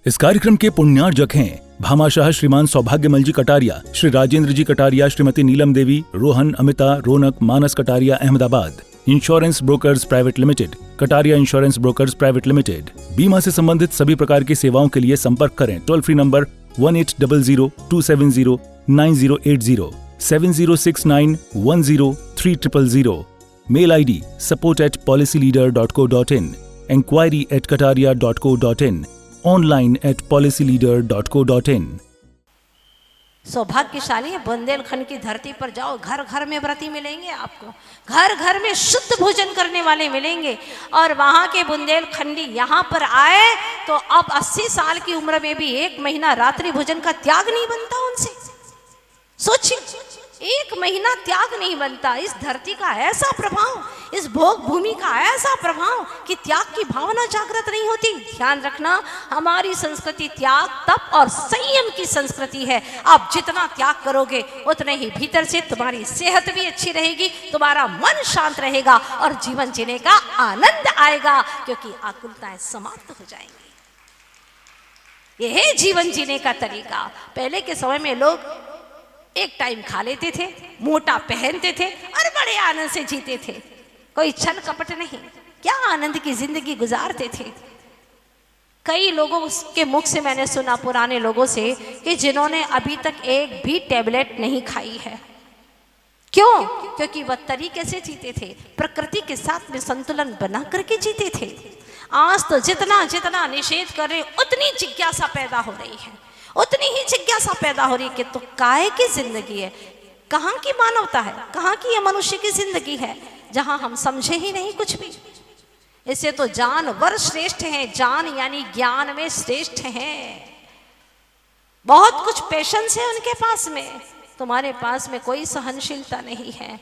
इस कार्यक्रम के पुण्यार्जक हैं Bhamashah Shriman Saubhagyamal ji Kataria, Shri Rajendra ji Kataria, Shrimati Neelam Devi, Rohan, Amita, Raunak, Manas Kataria, Ahmedabad. Insurance Brokers Private Limited, Kataria Insurance Brokers Private Limited. बीमा से संबंधित सभी प्रकार की सेवाओं के लिए संपर्क करें। Toll free number 1800-270-9080, 7069103000। Mail ID support@policyleader.co.in, enquiry@kataria.co.in, online@policyleader.co.in। सौभाग्यशाली है, बुंदेलखंड की धरती पर जाओ, घर घर में व्रती मिलेंगे आपको, घर घर में शुद्ध भोजन करने वाले मिलेंगे। और वहाँ के बुंदेलखंडी यहाँ पर आए तो अब 80 साल की उम्र में भी 1 महीना रात्रि भोजन का त्याग नहीं बनता उनसे। सोचिए, 1 महीना त्याग नहीं बनता। इस धरती का ऐसा प्रभाव, इस भोग भूमि का ऐसा प्रभाव कि त्याग की भावना जागृत नहीं होती। ध्यान रखना, हमारी संस्कृति त्याग, तप और संयम की संस्कृति है। आप जितना त्याग करोगे उतने ही भीतर से तुम्हारी सेहत भी अच्छी रहेगी, तुम्हारा मन शांत रहेगा और जीवन जीने का आनंद आएगा, क्योंकि आकुलताएं समाप्त हो जाएंगी। यह है जीवन जीने का तरीका। पहले के समय में लोग एक टाइम खा लेते थे, मोटा पहनते थे और बड़े आनंद से जीते थे। कोई छल कपट नहीं, क्या आनंद की जिंदगी गुजारते थे। कई लोगों के मुख से मैंने सुना, पुराने लोगों से, कि जिन्होंने अभी तक एक भी टैबलेट नहीं खाई है। क्यों? क्योंकि वह तरीके से जीते थे, प्रकृति के साथ में संतुलन बना करके जीते थे। आज तो जितना जितना निषेध कर रहे उतनी जिज्ञासा पैदा हो रही है, उतनी ही जिज्ञासा पैदा हो रही है कि तो काहे की जिंदगी है, कहाँ की मानवता है, कहाँ की ये मनुष्य की जिंदगी है, जहां हम समझे ही नहीं कुछ भी। इससे तो जानवर श्रेष्ठ हैं, जान यानी ज्ञान में श्रेष्ठ हैं। बहुत कुछ पेशेंस है उनके पास में, तुम्हारे पास में कोई सहनशीलता नहीं है।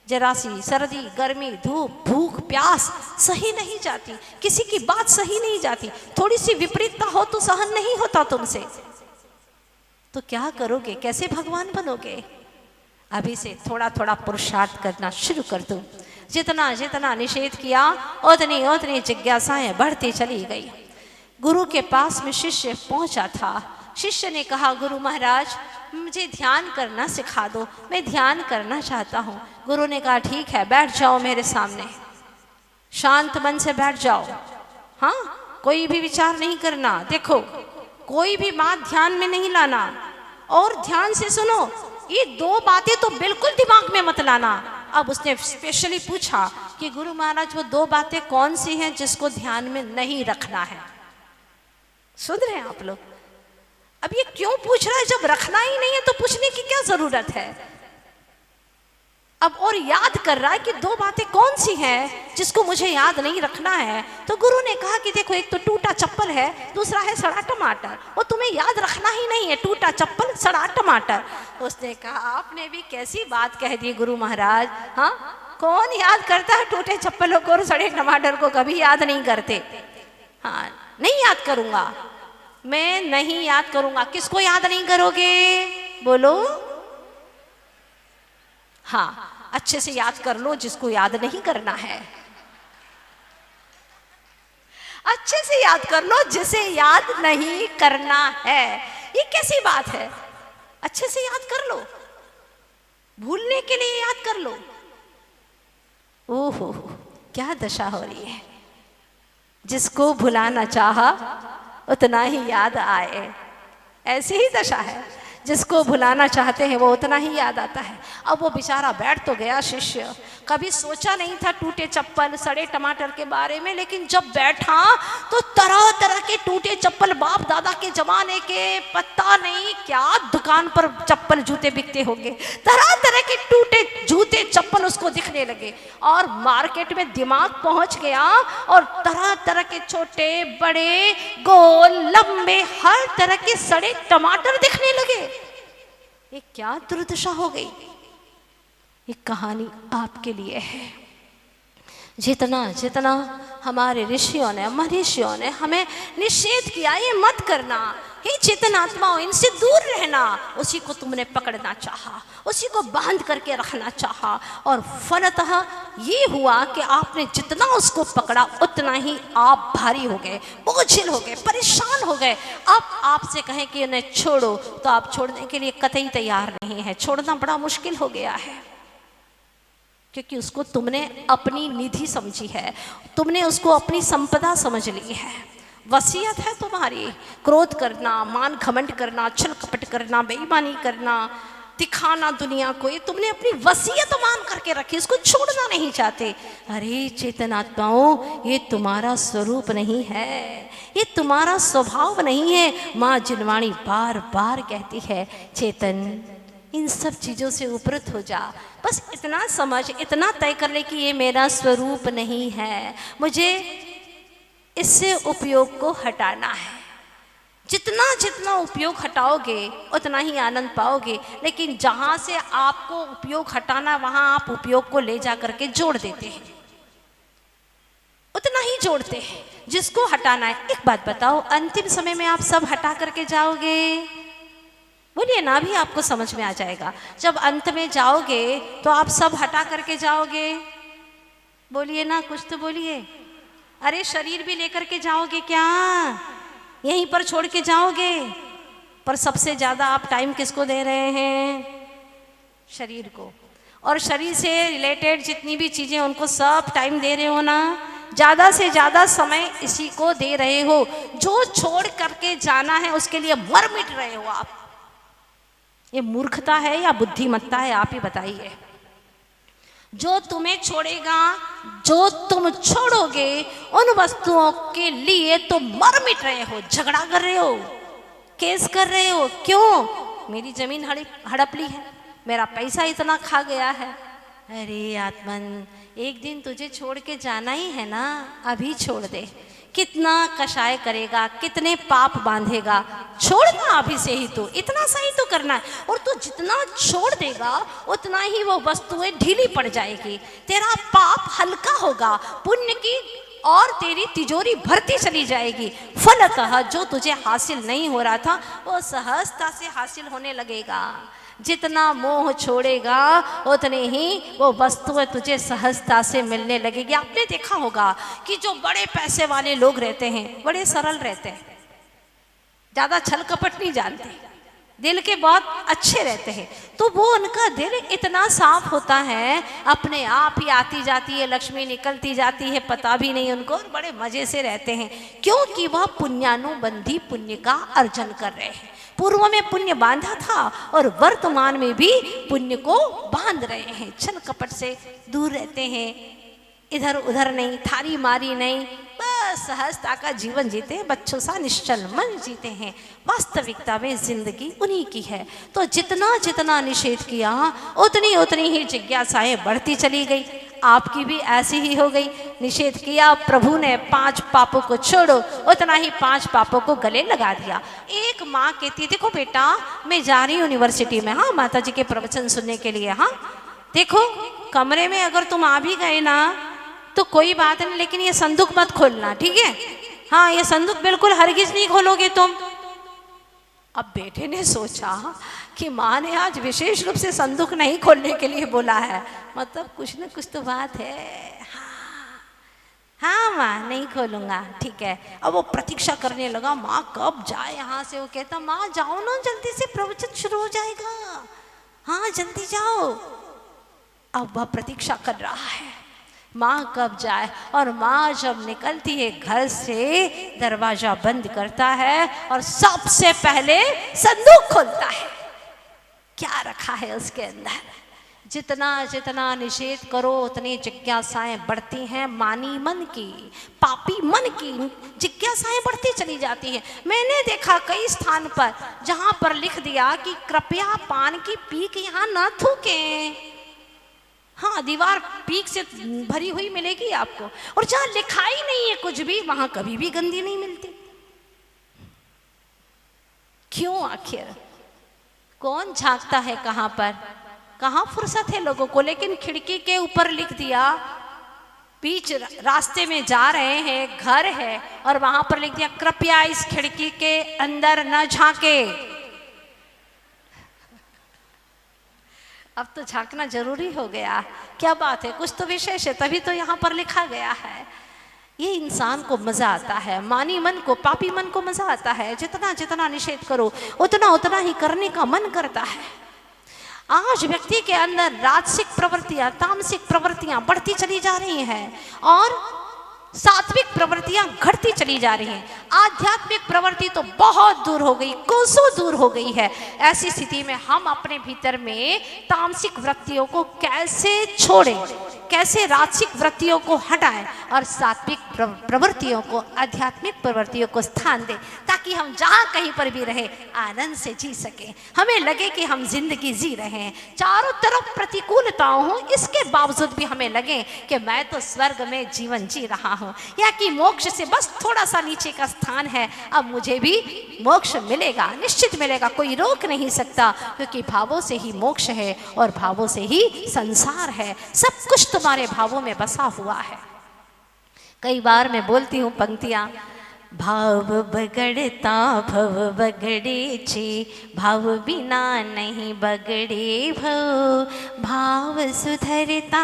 जरा सी सर्दी, गर्मी, धूप, भूख, प्यास सही नहीं जाती, किसी की बात सही नहीं जाती, थोड़ी सी विपरीतता हो तो सहन नहीं होता तुमसे। तो क्या करोगे, कैसे भगवान बनोगे? अभी से थोड़ा थोड़ा पुरुषार्थ करना शुरू कर दो। जितना जितना निषेध किया उतनी उतनी जिज्ञासाएं बढ़ती चली गई। गुरु के पास में शिष्य पहुंचा था। शिष्य ने कहा, गुरु महाराज मुझे ध्यान करना सिखा दो, मैं ध्यान करना चाहता हूँ। गुरु ने कहा, ठीक है, बैठ जाओ मेरे सामने, शांत मन से बैठ जाओ। हाँ, कोई भी विचार नहीं करना। देखो, कोई भी बात ध्यान में नहीं लाना, और ध्यान से सुनो, ये 2 बातें तो बिल्कुल दिमाग में मत लाना। अब उसने स्पेशली पूछा कि गुरु महाराज वो 2 बातें कौन सी हैं जिसको ध्यान में नहीं रखना है? सुन रहे हैं आप लोग? अब ये क्यों पूछ रहा है? जब रखना ही नहीं है तो पूछने की क्या जरूरत है? अब और याद कर रहा है कि 2 बातें कौन सी हैं जिसको मुझे याद नहीं रखना है। तो गुरु ने कहा कि देखो, एक तो टूटा चप्पल है, दूसरा है सड़ा टमाटर, वो तुम्हें याद रखना ही नहीं है, टूटा चप्पल, सड़ा टमाटर। उसने कहा, आपने भी कैसी बात कह दी गुरु महाराज। हाँ, कौन याद करता है टूटे चप्पलों को और सड़े टमाटर को? कभी याद नहीं करते। हाँ, नहीं याद करूंगा, मैं नहीं याद करूंगा। किसको याद नहीं करोगे? बोलो। हाँ, अच्छे से याद कर लो जिसको याद नहीं करना है। अच्छे से याद कर लो जिसे याद नहीं करना है। ये कैसी बात है? अच्छे से याद कर लो, भूलने के लिए याद कर लो। ओहो, क्या दशा हो रही है। जिसको भुलाना चाहा उतना ही याद आए, ऐसी ही दशा है। जिसको भुलाना चाहते हैं वो उतना ही याद आता है। अब वो बेचारा बैठ तो गया शिष्य, कभी सोचा नहीं था टूटे चप्पल, सड़े टमाटर के बारे में, लेकिन जब बैठा तो तरह तरह के टूटे चप्पल, बाप दादा के जमाने के, पता नहीं क्या दुकान पर चप्पल जूते बिकते होंगे, तरह तरह के टूटे जूते चप्पल उसको दिखने लगे। और मार्केट में दिमाग पहुंच गया और तरह तरह के छोटे बड़े, गोल, लंबे, हर तरह के सड़े टमाटर दिखने लगे। ये क्या दुर्दशा हो गई। ये कहानी आपके लिए है। जितना जितना हमारे ऋषियों ने, महर्षियों ने हमें निषेध किया, ये मत करना, हे चेतन आत्माओं, इनसे दूर रहना, उसी को तुमने पकड़ना चाहा, उसी को बांध करके रखना चाहा, और फलतः ये हुआ कि आपने जितना उसको पकड़ा उतना ही आप भारी हो गए, बोझ बोझिल हो गए, परेशान हो गए। अब आपसे कहें कि उन्हें छोड़ो तो आप छोड़ने के लिए कतई तैयार नहीं है। छोड़ना बड़ा मुश्किल हो गया है, क्योंकि उसको तुमने अपनी निधि समझी है, तुमने उसको अपनी संपदा समझ ली है। वसीयत है तुम्हारी, क्रोध करना, मान घमंड करना, छल कपट करना, बेईमानी करना, दिखाना दुनिया को, ये तुमने अपनी वसीयत मान करके रखी, इसको छोड़ना नहीं चाहते। अरे चेतन आत्माओं, ये तुम्हारा स्वरूप नहीं है, ये तुम्हारा स्वभाव नहीं है। माँ जिनवाणी बार बार कहती है, चेतन इन सब चीज़ों से उपरत हो जा। बस इतना समझ, इतना तय कर ले कि ये मेरा स्वरूप नहीं है, मुझे इससे उपयोग को हटाना है। जितना जितना उपयोग हटाओगे उतना ही आनंद पाओगे। लेकिन जहाँ से आपको उपयोग हटाना, वहाँ आप उपयोग को ले जा करके जोड़ देते हैं, उतना ही जोड़ते हैं जिसको हटाना है। एक बात बताओ, अंतिम समय में आप सब हटा करके जाओगे? बोलिए ना, भी आपको समझ में आ जाएगा। जब अंत में जाओगे तो आप सब हटा करके जाओगे? बोलिए ना, कुछ तो बोलिए। अरे शरीर भी लेकर के जाओगे क्या? यहीं पर छोड़ के जाओगे? पर सबसे ज़्यादा आप टाइम किसको दे रहे हैं? शरीर को। और शरीर से रिलेटेड जितनी भी चीज़ें, उनको सब टाइम दे रहे हो ना, ज़्यादा से ज़्यादा समय इसी को दे रहे हो। जो छोड़ करके जाना है उसके लिए मर मिट रहे हो आप। ये मूर्खता है या बुद्धिमत्ता है, आप ही बताइए। जो तुम्हें छोड़ेगा, जो तुम छोड़ोगे, उन वस्तुओं के लिए तो मर मिट रहे हो, झगड़ा कर रहे हो, केस कर रहे हो। क्यों? मेरी जमीन हड़प ली है, मेरा पैसा इतना खा गया है। अरे आत्मन, एक दिन तुझे छोड़ के जाना ही है ना, अभी छोड़ दे। कितना कषाय करेगा, कितने पाप बांधेगा, छोड़ना अभी से ही, तो इतना सा ही तो करना है। और तू जितना छोड़ देगा उतना ही वो वस्तुएं ढीली पड़ जाएगी, तेरा पाप हल्का होगा, पुण्य की और तेरी तिजोरी भरती चली जाएगी। फलतः जो तुझे हासिल नहीं हो रहा था वो सहजता से हासिल होने लगेगा। जितना मोह छोड़ेगा उतने ही वो वस्तुएं तुझे सहजता से मिलने लगेगी। आपने देखा होगा कि जो बड़े पैसे वाले लोग रहते हैं बड़े सरल रहते हैं, ज़्यादा छल कपट नहीं जानते, दिल के बहुत अच्छे रहते हैं। तो वो उनका दिल इतना साफ होता है, अपने आप ही आती जाती है लक्ष्मी, निकलती जाती है, पता भी नहीं उनको, और बड़े मज़े से रहते हैं। क्योंकि वह पुण्यानुबंधी पुण्य का अर्जन कर रहे हैं। पूर्व में पुण्य बांधा था और वर्तमान में भी पुण्य को बांध रहे हैं। छल कपट से दूर रहते हैं, इधर उधर नहीं, थारी मारी नहीं, बस सहजता का जीवन जीते हैं, बच्चों सा निश्चल मन जीते हैं। वास्तविकता में जिंदगी उन्हीं की है। तो जितना जितना निषेध किया उतनी उतनी ही जिज्ञासाएं बढ़ती चली गई। आपकी भी ऐसी ही हो गई। निषेध किया प्रभु ने, 5 पापों को छोड़ो, उतना ही 5 पापों को गले लगा दिया। एक माँ कहती, देखो बेटा मैं जा रही हूँ यूनिवर्सिटी में, हाँ माता जी के प्रवचन सुनने के लिए, हाँ देखो कमरे में अगर तुम आ भी गए ना तो कोई बात नहीं, लेकिन ये संदूक मत खोलना, ठीक है? हाँ ये संदूक बिल्कुल हरगिज नहीं खोलोगे तुम। अब बेटे ने सोचा कि माँ ने आज विशेष रूप से संदूक नहीं खोलने के लिए बोला है, मतलब कुछ न कुछ तो बात है। हाँ माँ नहीं खोलूंगा, ठीक है। अब वो प्रतीक्षा करने लगा, माँ कब जाए यहाँ से। वो कहता, माँ जाओ ना जल्दी से, प्रवचन शुरू हो जाएगा, हाँ जल्दी जाओ। अब वह प्रतीक्षा कर रहा है माँ कब जाए। और माँ जब निकलती है घर से, दरवाजा बंद करता है और सबसे पहले संदूक खोलता है। क्या रखा है उसके अंदर? जितना जितना निषेध करो उतनी जिज्ञासाएं बढ़ती हैं। मानी मन की, पापी मन की जिज्ञासाएं बढ़ती चली जाती है। मैंने देखा कई स्थान पर जहां पर लिख दिया कि कृपया पान की पीक यहाँ न थूकें। हाँ दीवार पीक से भरी हुई मिलेगी आपको, और जहां लिखा ही नहीं है कुछ भी, वहां कभी भी गंदी नहीं मिलती। क्यों आखिर? कौन झांकता है कहां पर? कहां फुर्सत है लोगों को? लेकिन खिड़की के ऊपर लिख दिया, बीच रास्ते में जा रहे हैं, घर है, और वहां पर लिख दिया कृपया इस खिड़की के अंदर न झांके। अब तो झांकना जरूरी हो गया। क्या बात है, कुछ तो विशेष है, तभी तो यहाँ पर लिखा गया है। ये इंसान को मजा आता है, मानी मन को, पापी मन को मजा आता है। जितना जितना निषेध करो उतना उतना ही करने का मन करता है। आज व्यक्ति के अंदर राजसिक प्रवृत्तियां, तामसिक प्रवृत्तियां बढ़ती चली जा रही हैं और सात्विक प्रवृत्तियां घटती चली जा रही हैं। आध्यात्मिक प्रवृत्ति तो बहुत दूर हो गई, कोसों दूर हो गई है। ऐसी स्थिति में हम अपने भीतर में तामसिक वृत्तियों को कैसे छोड़ें, कैसे राजसिक वृत्तियों को हटाएं और सात्विक प्रवृत्तियों को, आध्यात्मिक प्रवृत्तियों को स्थान दें, ताकि हम जहाँ कहीं पर भी रहे आनंद से जी सकें। हमें लगे कि हम जिंदगी जी रहे हैं, चारों तरफ प्रतिकूलताओं हो, इसके बावजूद भी हमें लगे कि मैं तो स्वर्ग में जीवन जी रहा हूँ, या कि मोक्ष से बस थोड़ा सा नीचे का स्थान है, अब मुझे भी मोक्ष मिलेगा, निश्चित मिलेगा, कोई रोक नहीं सकता, क्योंकि भावों से ही मोक्ष है और भावों से ही संसार है। सब कुछ तुम्हारे भावों में बसा हुआ है। कई बार मैं बोलती हूँ पंक्तियाँ, भाव बगड़ता भव बगड़े छे, भाव बिना नहीं बगड़े भव, भाव सुधरता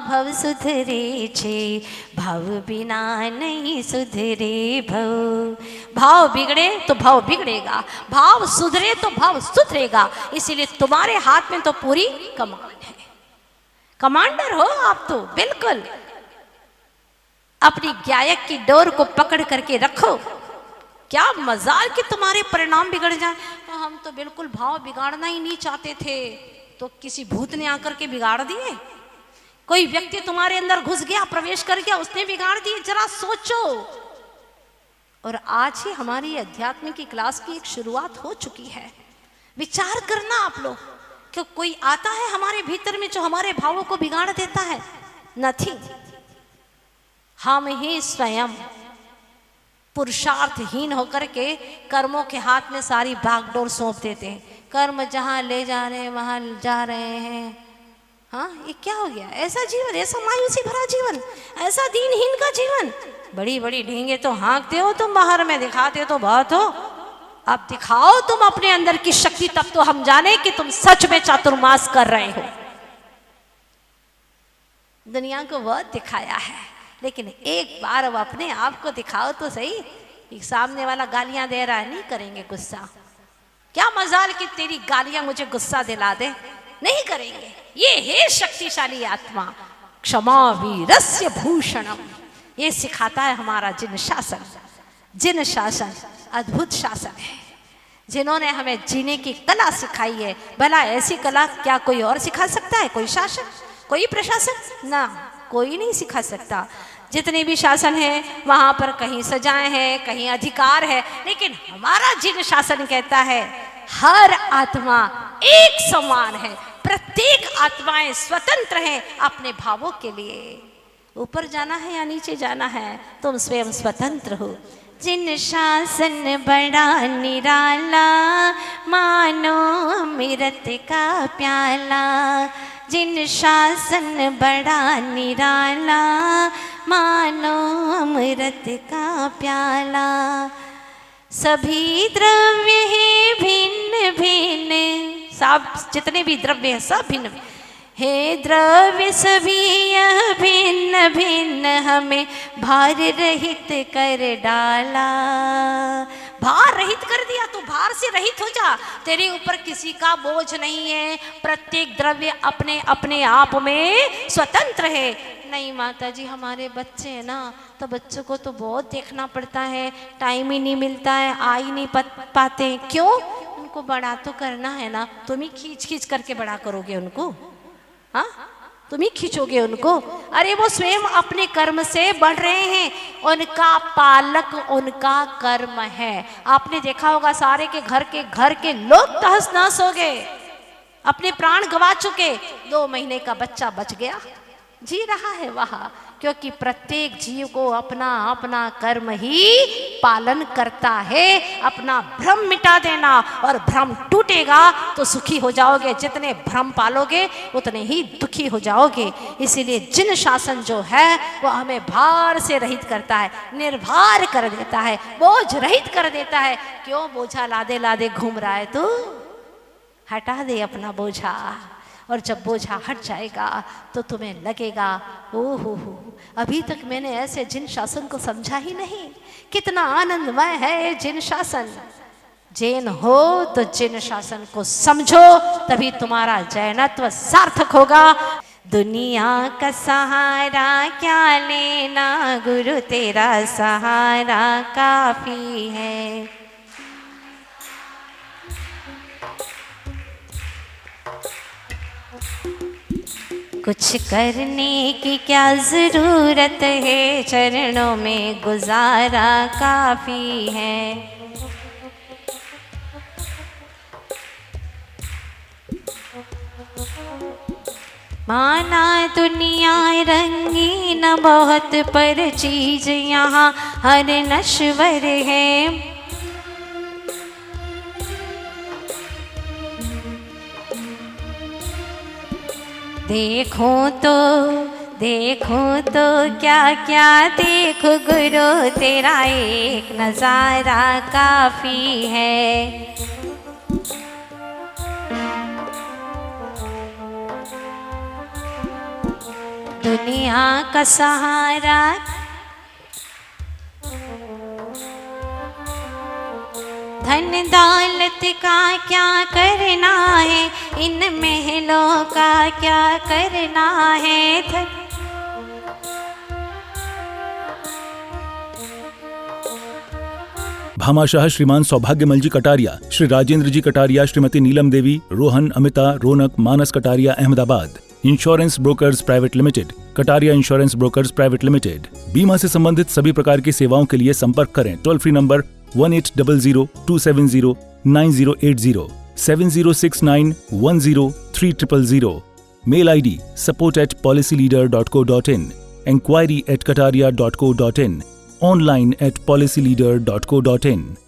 भव सुधरे छे, भाव बिना नहीं सुधरे भव। भाव बिगड़े तो भाव बिगड़ेगा, भाव सुधरे तो भाव सुधरेगा। इसीलिए तुम्हारे हाथ में तो पूरी कमांड है, कमांडर हो आप तो बिल्कुल। अपनी गायक की डोर को पकड़ करके रखो। क्या मजाल कि तुम्हारे परिणाम बिगड़ जाए। तो हम तो बिल्कुल भाव बिगाड़ना ही नहीं चाहते थे, तो किसी भूत ने आकर के बिगाड़ दिए। कोई व्यक्ति तुम्हारे अंदर घुस गया, प्रवेश कर गया, उसने बिगाड़ दिए। जरा सोचो। और आज ही हमारी अध्यात्म की क्लास की एक शुरुआत हो चुकी है। विचार करना आप लोग कि कोई आता है हमारे भीतर में जो हमारे भावों को बिगाड़ देता है? नथिंग। हम ही स्वयं पुरुषार्थहीन होकर के कर्मों के हाथ में सारी भागडोर सौंप देते हैं। कर्म जहाँ ले जा रहे हैं वहाँ जा रहे हैं। हाँ, ये क्या हो गया? ऐसा जीवन, ऐसा मायूसी भरा जीवन, ऐसा दीनहीन का जीवन। बड़ी बड़ी ढींगे तो हाँकते हो तुम, बाहर में दिखाते हो तो बहुत हो। अब दिखाओ तुम अपने अंदर की शक्ति, तब तो हम जाने कि तुम सच में चातुर्मास कर रहे हो। दुनिया को बहुत दिखाया है, लेकिन एक बार अब अपने आप को दिखाओ तो सही। एक सामने वाला गालियां दे रहा है, नहीं करेंगे गुस्सा। क्या मजाल कि तेरी गालियां मुझे गुस्सा दिला दे, नहीं करेंगे। ये है शक्तिशाली आत्मा, क्षमा वीरस्य भूषणम। ये सिखाता है हमारा जिन शासन। जिन शासन अद्भुत शासन है, जिन्होंने हमें जीने की कला सिखाई है। भला ऐसी कला क्या कोई और सिखा सकता है? कोई शासन, कोई प्रशासन? ना, कोई नहीं सिखा सकता। जितने भी शासन है वहाँ पर कहीं सजाएं हैं, कहीं अधिकार है, लेकिन हमारा जिन शासन कहता है हर आत्मा एक समान है, प्रत्येक आत्माएं स्वतंत्र हैं अपने भावों के लिए। ऊपर जाना है या नीचे जाना है, तुम स्वयं स्वतंत्र हो। जिन शासन बड़ा निराला, मानो अमृत का प्याला। जिन शासन बड़ा निराला, मानो अमृत का प्याला। सभी द्रव्य है भिन्न भिन्न, सब जितने भी द्रव्य हैं सब भिन्न हे द्रव्य सभी यह भिन्न भिन्न, हमें भार रहित कर डाला। भार रहित कर दिया, तू भार से रहित हो जा। तेरे ऊपर किसी का बोझ नहीं है। प्रत्येक द्रव्य अपने अपने आप में स्वतंत्र है। नहीं माता जी, हमारे बच्चे हैं ना, तो बच्चों को तो बहुत देखना पड़ता है, टाइम ही नहीं मिलता है, आ ही नहीं पाते। क्यों? उनको बड़ा तो करना है ना। तुम ही खींच खींच करके बड़ा करोगे उनको? हाँ, तुम ही खींचोगे उनको? अरे वो स्वयं अपने कर्म से बढ़ रहे हैं, उनका पालक उनका कर्म है। आपने देखा होगा सारे के घर के लोग तहस नहस हो गए, अपने प्राण गंवा चुके। 2 महीने का बच्चा बच गया, जी रहा है वहाँ, क्योंकि प्रत्येक जीव को अपना अपना कर्म ही पालन करता है। अपना भ्रम मिटा देना, और भ्रम टूटेगा तो सुखी हो जाओगे। जितने भ्रम पालोगे उतने ही दुखी हो जाओगे। इसीलिए जिन शासन जो है वो हमें भार से रहित करता है, निर्भार कर देता है, बोझ रहित कर देता है। क्यों बोझा लादे लादे घूम रहा है तू? हटा दे अपना बोझा। और जब बोझा हट जाएगा तो तुम्हें लगेगा ओहो हो, अभी तक मैंने ऐसे जिन शासन को समझा ही नहीं। कितना आनंदमय है ये जिन शासन। जैन हो तो जिन शासन को समझो, तभी तुम्हारा जैनत्व सार्थक होगा। दुनिया का सहारा क्या लेना, गुरु तेरा सहारा काफी है। कुछ करने की क्या जरूरत है, चरणों में गुजारा काफी है। माना दुनिया रंगीन बहुत, पर चीज यहाँ हर नश्वर है। देखो तो क्या क्या देखो, गुरु तेरा एक नजारा काफी है। दुनिया का सहारा धन दौलत का क्या करना है, इन महलों का क्या करना है। Bhamashah Shriman Saubhagyamal ji Kataria, Shri Rajendra ji Kataria, Shrimati Neelam Devi, Rohan, Amita, Raunak, Manas Kataria, Ahmedabad. Insurance Brokers Private Limited, Kataria Insurance Brokers Private Limited. बीमा से संबंधित सभी प्रकार की सेवाओं के लिए संपर्क करें। Toll free number 1800-270-9080, 7069103000। Mail ID support@policyleader.co.in, enquiry@kataria.co.in, online@policyleader.co.in।